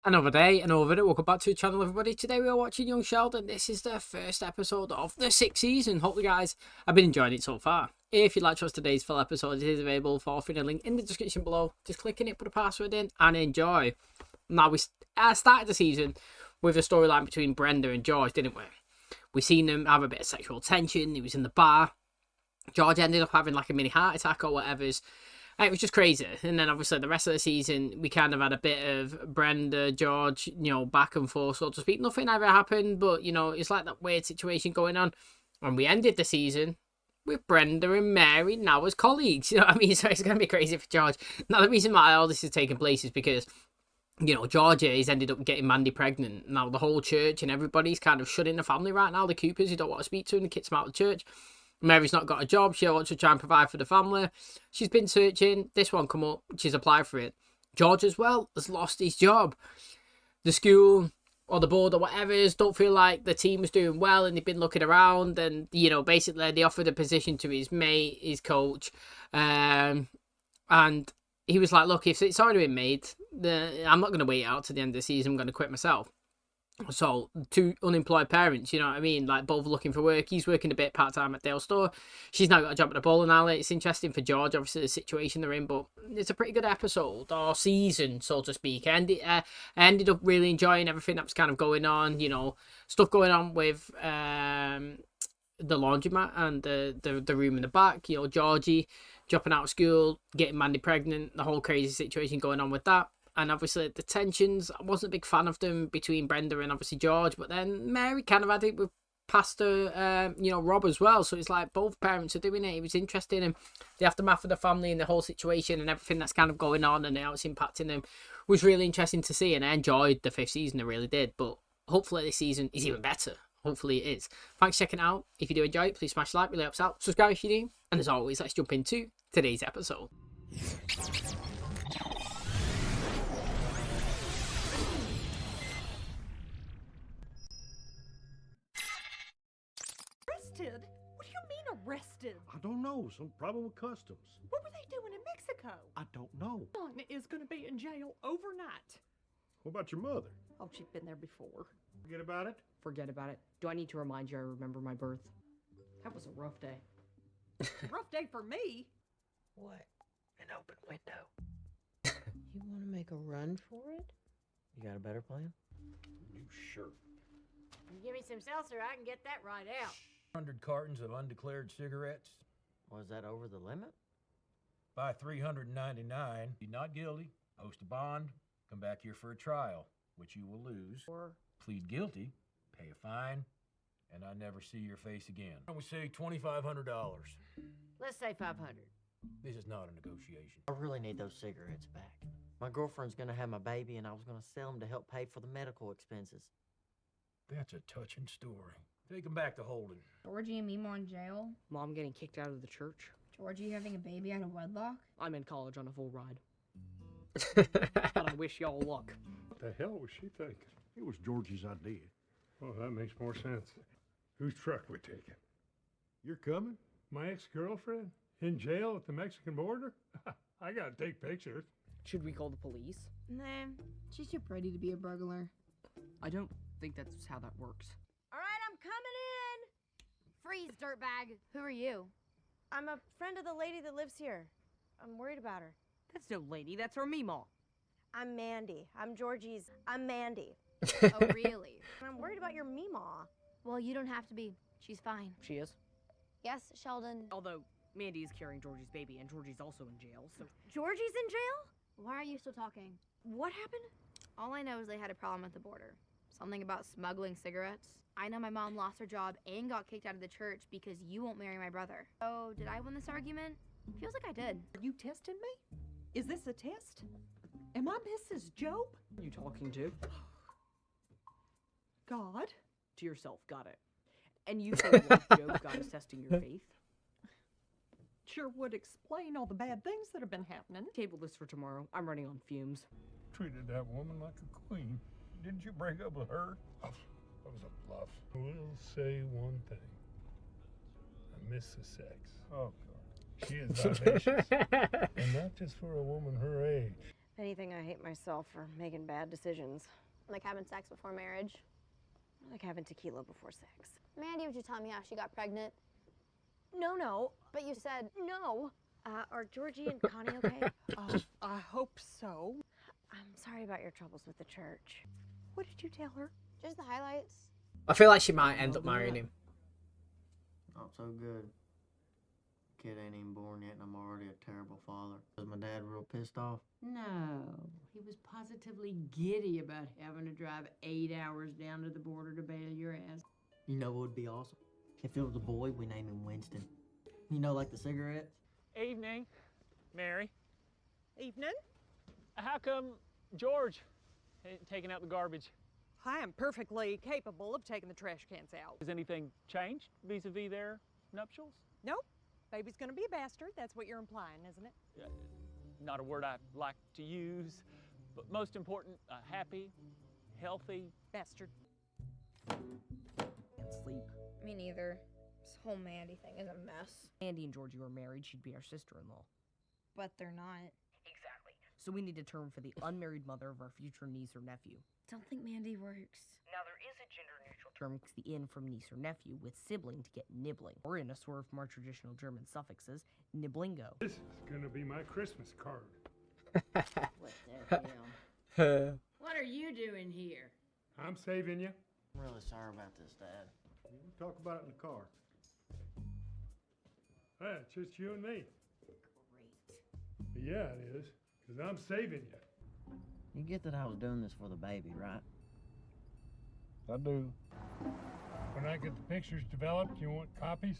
Another day, another video. Welcome back to the channel, everybody. Today we are watching Young Sheldon. This is the first episode of the 6th season. Hopefully, guys, I've been enjoying it so far. If you'd like to watch today's full episode, it is available for free. A link in the description below. Just click in it, put a password in, and enjoy. Now, we started the season with a storyline between Brenda and George, didn't we? We seen them have a bit of sexual tension. He was in the bar. George ended up having like a mini heart attack or whatever's. It was just crazy. And then obviously the rest of the season, we kind of had a bit of Brenda, George, back and forth, so to speak. Nothing ever happened, but, it's like that weird situation going on. And we ended the season with Brenda and Mary now as colleagues. You know what I mean? So it's going to be crazy for George. Now, the reason why all this is taking place is because, Georgia has ended up getting Mandy pregnant. Now, the whole church and everybody's kind of shutting the family right now. The Coopers, who don't want to speak to him, the kids out of the church. Mary's not got a job. She wants to try and provide for the family. She's been searching. This one come up. She's applied for it. George as well has lost his job. The school or the board or whatever is don't feel like the team is doing well, and they've been looking around, and basically they offered a position to his mate, his coach, and he was like, look, if it's already been made, I'm not going to wait out to the end of the season. I'm going to quit myself. So, two unemployed parents, you know what I mean? Like, both looking for work. He's working a bit part-time at Dale's store. She's now got a job at the bowling alley. It's interesting for George, obviously, the situation they're in, but it's a pretty good episode, or season, so to speak. I ended up really enjoying everything that was kind of going on, stuff going on with the laundromat and the room in the back, Georgie dropping out of school, getting Mandy pregnant, the whole crazy situation going on with that. And obviously the tensions, I wasn't a big fan of them between Brenda and obviously George, but then Mary kind of had it with Pastor, Rob as well. So it's like both parents are doing it. It was interesting, and the aftermath of the family and the whole situation and everything that's kind of going on and how it's impacting them was really interesting to see. And I enjoyed the 5th season, I really did. But hopefully this season is even better. Hopefully it is. Thanks for checking it out. If you do enjoy it, please smash like, really helps out. Subscribe if you do. And as always, let's jump into today's episode. Arrested? What do you mean arrested? I don't know. Some probable customs. What were they doing in Mexico? I don't know. Donna is going to be in jail overnight. What about your mother? Oh, she'd been there before. Forget about it? Forget about it. Do I need to remind you I remember my birth? That was a rough day. Rough day for me. What? An open window. You want to make a run for it? You got a better plan? New shirt. Give me some seltzer, I can get that right out. 100 cartons of undeclared cigarettes. Was that over the limit? Buy 399. You're not guilty. Post a bond. Come back here for a trial, which you will lose. Or Plead guilty. Pay a fine. And I never see your face again. We say $2,500. Let's say 500. This is not a negotiation. I really need those cigarettes back. My girlfriend's gonna have my baby, and I was gonna sell them to help pay for the medical expenses. That's a touching story. Take him back to Holden. Georgie and Mimo in jail. Mom getting kicked out of the church. Georgie having a baby out of wedlock. I'm in college on a full ride. But I wish y'all luck. What the hell was she thinking? It was Georgie's idea. Well, that makes more sense. Whose truck we taking? You're coming? My ex-girlfriend? In jail at the Mexican border? I gotta take pictures. Should we call the police? Nah, she's too pretty to be a burglar. I don't think that's how that works. All right, I'm coming in. Freeze, dirtbag. Who are you? I'm a friend of the lady that lives here. I'm worried about her. That's no lady, that's her Meemaw. I'm Mandy. I'm Mandy. Oh, really? And I'm worried about your Meemaw. Well, you don't have to be. She's fine. She is. Yes, Sheldon. Although, Mandy is carrying Georgie's baby, and Georgie's also in jail, so... Georgie's in jail? Why are you still talking? What happened? All I know is they had a problem at the border. Something about smuggling cigarettes. I know my mom lost her job and got kicked out of the church because you won't marry my brother. Oh, did I win this argument? Feels like I did. Are you testing me? Is this a test? Am I Mrs. Job? Who are you talking to? God? To yourself, got it. And you say what Job God is testing your faith? Sure would explain all the bad things that have been happening. Table this for tomorrow. I'm running on fumes. Treated that woman like a queen. Didn't you break up with her? Oh, that was a bluff. We'll say one thing. I miss the sex. Oh, God. She is vivacious. And not just for a woman her age. anything, I hate myself for making bad decisions. Like having sex before marriage. Like having tequila before sex. Mandy, would you tell me how she got pregnant? No. But you said No. Are Georgie and Connie okay? I hope so. I'm sorry about your troubles with the church. What did you tell her? just the highlights. I feel like she might end up marrying him. Not so good. Kid ain't even born yet and I'm already a terrible father. Was my dad real pissed off? No, he was positively giddy about having to drive 8 hours down to the border to bail your ass. You know what would be awesome? If it was a boy, we name him Winston. You know, like the cigarettes? Evening, Mary. Evening. How come George ain't taking out the garbage? I am perfectly capable of taking the trash cans out. Has anything changed vis-a-vis their nuptials? Nope. Baby's gonna be a bastard. That's what you're implying, isn't it? Not a word I like to use, but most important, happy, healthy. Bastard. Can't sleep. Me neither. This whole Mandy thing is a mess. Andy and Georgie were married. She'd be our sister-in-law. But they're not. Exactly. So we need a term for the unmarried mother of our future niece or nephew. Don't think Mandy works. Now, there is a gender-neutral term because the in from niece or nephew with sibling to get nibbling. Or in a swerve from our traditional German suffixes, NIBLINGO. This is gonna be my Christmas card. What the hell? What are you doing here? I'm saving you. I'm really sorry about this, Dad. We'll talk about it in the car. Hey, it's just you and me. Great. Yeah, it is, because I'm saving you. You get that I was doing this for the baby, right? I do. When I get the pictures developed, you want copies?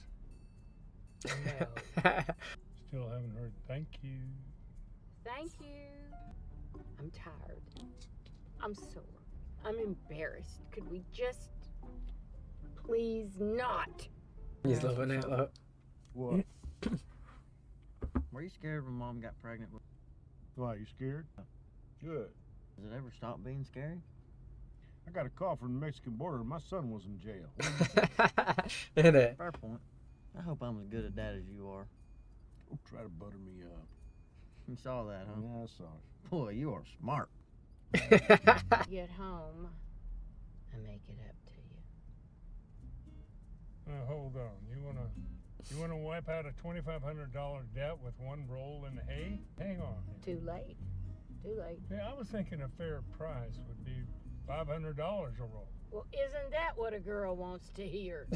No. Still haven't heard thank you. Thank you. I'm tired. I'm sore. I'm embarrassed. Could we just please not? He's loving it, look. What? Were you scared when Mom got pregnant? Why, you scared? Good. Does it ever stop being scary? I got a call from the Mexican border and my son was in jail. Isn't it? Fair point. I hope I'm as good a dad as you are. Don't try to butter me up. You saw that, huh? Yeah, I saw it. Boy, you are smart. Get home and make it up to you. Now, hold on. You wanna wipe out a $2,500 debt with one roll in the hay? Hang on. Too late. Too late. Yeah, I was thinking a fair price would be $500 a roll. Well, isn't that what a girl wants to hear?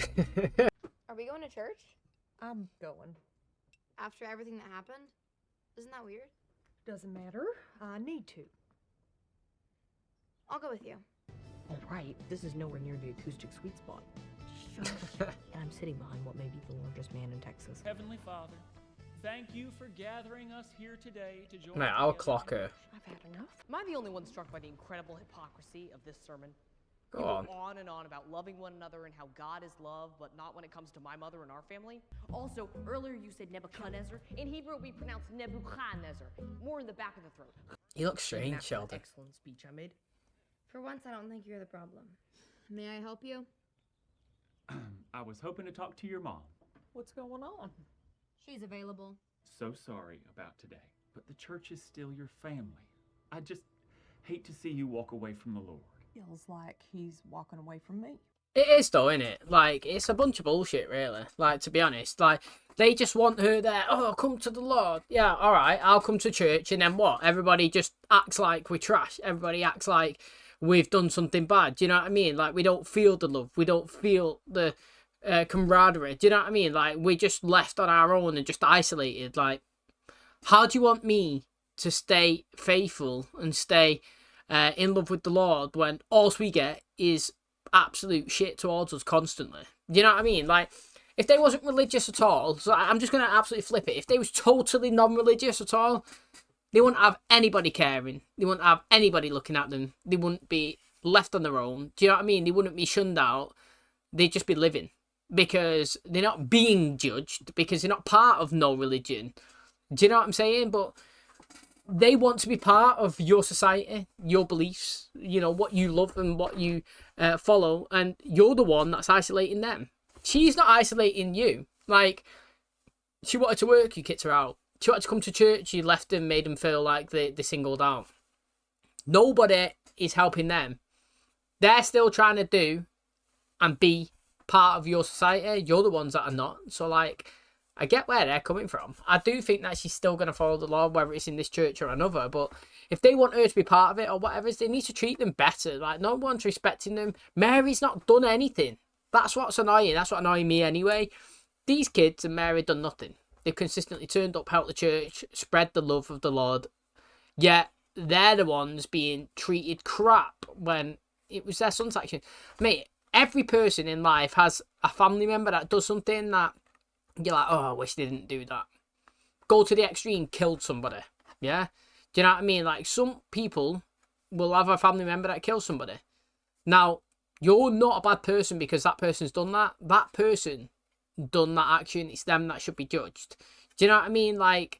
Are we going to church? I'm going. After everything that happened? Isn't that weird? Doesn't matter. I need to. I'll go with you. All right, this is nowhere near the acoustic sweet spot. Shush. And I'm sitting behind what may be the largest man in Texas. Heavenly Father, thank you for gathering us here today to join. Mate, I'll clock her. I've had enough. Am I the only one struck by the incredible hypocrisy of this sermon? Go You on. go on and on about loving one another and how God is love, but not when it comes to my mother and our family. Also, earlier you said Nebuchadnezzar. In Hebrew, it would be pronounced Nebuchadnezzar, more in the back of the throat. You look strange, That's an Sheldon. excellent speech I made. For once, I don't think you're the problem. May I help you? I was hoping to talk to your mom. What's going on? She's available. So sorry about today, but the church is still your family. I just hate to see you walk away from the Lord. Feels like he's walking away from me. It is though, isn't it? Like, it's a bunch of bullshit, really. Like, to be honest, like, they just want her there. Oh, come to the Lord. Yeah, all right, I'll come to church, and then what? Everybody just acts like we're trash. Everybody acts like we've done something bad. Do you know what I mean? Like, we don't feel the love. We don't feel the camaraderie. Do you know what I mean? Like, we're just left on our own and just isolated. Like, how do you want me to stay faithful and stay in love with the Lord when all we get is absolute shit towards us constantly? Do you know what I mean? Like, if they wasn't religious at all, so I'm just going to absolutely flip it. If they was totally non-religious at all, they wouldn't have anybody caring. They wouldn't have anybody looking at them. They wouldn't be left on their own. Do you know what I mean? They wouldn't be shunned out. They'd just be living because they're not being judged, because they're not part of no religion. Do you know what I'm saying? But they want to be part of your society, your beliefs, you know, what you love and what you follow, and you're the one that's isolating them. She's not isolating you. Like, she wanted to work, you kicked her out. She wanted to come to church, you left them, made them feel like they singled out. Nobody is helping them. They're still trying to do and be part of your society. You're the ones that are not. So, like, I get where they're coming from. I do think that she's still going to follow the law, whether it's in this church or another. But if they want her to be part of it or whatever, they need to treat them better. Like, no one's respecting them. Mary's not done anything. That's what's annoying. That's what annoying me anyway. These kids and Mary done nothing. They've consistently turned up, helped the church, spread the love of the Lord. Yet they're the ones being treated crap when it was their son's action. Mate, every person in life has a family member that does something that you're like, oh, I wish they didn't do that. Go to the extreme, killed somebody. Yeah? Do you know what I mean? Like, some people will have a family member that kills somebody. Now, you're not a bad person because that person's done that. That person done that action. It's them that should be judged. Do you know what I mean? Like,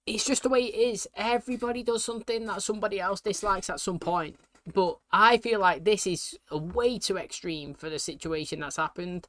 it's just the way it is. Everybody does something that somebody else dislikes at some point. But I feel like this is way too extreme for the situation that's happened.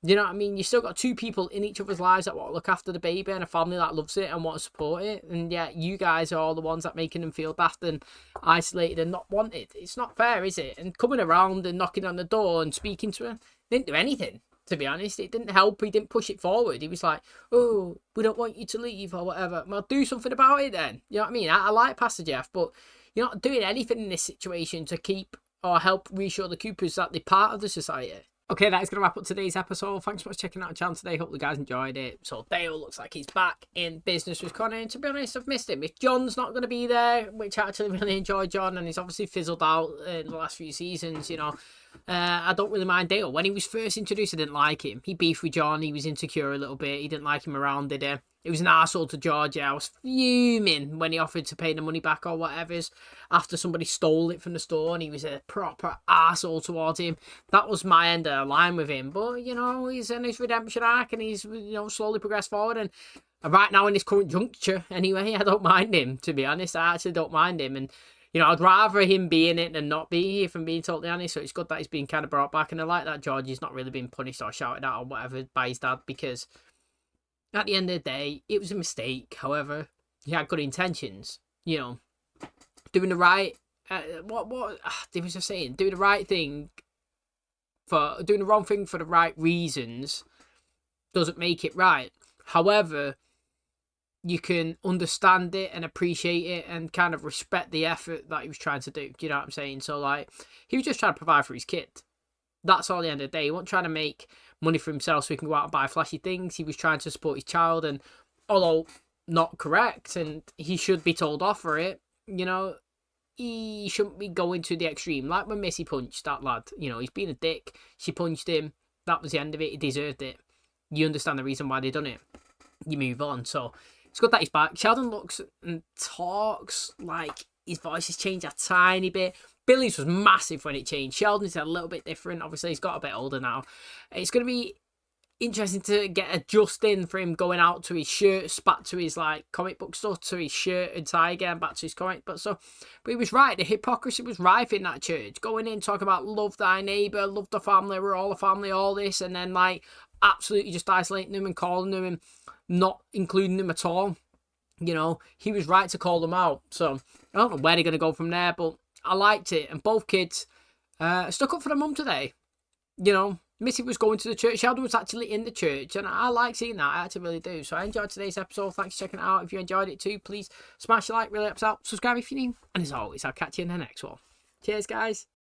You know what I mean? You still got two people in each other's lives that want to look after the baby and a family that loves it and want to support it. And yet you guys are all the ones that making them feel daft and isolated and not wanted. It's not fair, is it? And coming around and knocking on the door and speaking to her didn't do anything, to be honest. It didn't help. He didn't push it forward. He was like, oh, we don't want you to leave or whatever. Well, do something about it then. You know what I mean? I like Pastor Jeff, but you're not doing anything in this situation to keep or help reassure the Coopers that they're part of the society. Okay, that is going to wrap up today's episode. Thanks so much for checking out the channel today. Hope you guys enjoyed it. So Dale looks like he's back in business with Connor. And to be honest, I've missed him. If John's not going to be there, which I actually really enjoy John, and he's obviously fizzled out in the last few seasons, you know, I don't really mind Dale. When he was first introduced, I didn't like him. He beefed with John. He was insecure a little bit. He didn't like him around, did he? It was an arsehole to Georgia. I was fuming when he offered to pay the money back or whatever after somebody stole it from the store and he was a proper arsehole towards him. That was my end of the line with him. But, you know, he's in his redemption arc and he's, you know, slowly progressed forward. And right now in this current juncture, anyway, I don't mind him, to be honest. I actually don't mind him. And, you know, I'd rather him be in it than not be, if I'm being totally honest. So it's good that he's been kind of brought back. And I like that Georgie's not really been punished or shouted at or whatever by his dad, because at the end of the day, it was a mistake. However, he had good intentions. You know, doing the right, they was just saying, doing the right thing doing the wrong thing for the right reasons doesn't make it right. However, you can understand it and appreciate it and kind of respect the effort that he was trying to do. You know what I'm saying? So, like, he was just trying to provide for his kid. That's all at the end of the day. He wasn't trying to make money for himself so he can go out and buy flashy things. He was trying to support his child, and although not correct, and he should be told off for it, you know, he shouldn't be going to the extreme. Like when Missy punched that lad, you know, he's being a dick. She punched him. That was the end of it. He deserved it. You understand the reason why they done it. You move on. So it's good that he's back. Sheldon looks and talks like his voice has changed a tiny bit. Billy's was massive when it changed. Sheldon's a little bit different. Obviously, he's got a bit older now. It's going to be interesting to get adjusting for him going out to his shirts, back to his like comic book stuff, to his shirt and tie again, back to his comic book stuff. But he was right. The hypocrisy was rife in that church. Going in, talking about love thy neighbour, love the family, we're all a family, all this, and then like absolutely just isolating them and calling them and not including them at all. You know, he was right to call them out. So I don't know where they're going to go from there, but I liked it. And both kids stuck up for their mum today. You know, Missy was going to the church. Sheldon was actually in the church. And I like seeing that. I actually really do. So I enjoyed today's episode. Thanks for checking it out. If you enjoyed it too, please smash a like. Really helps out. Subscribe if you're new. And as always, I'll catch you in the next one. Cheers, guys.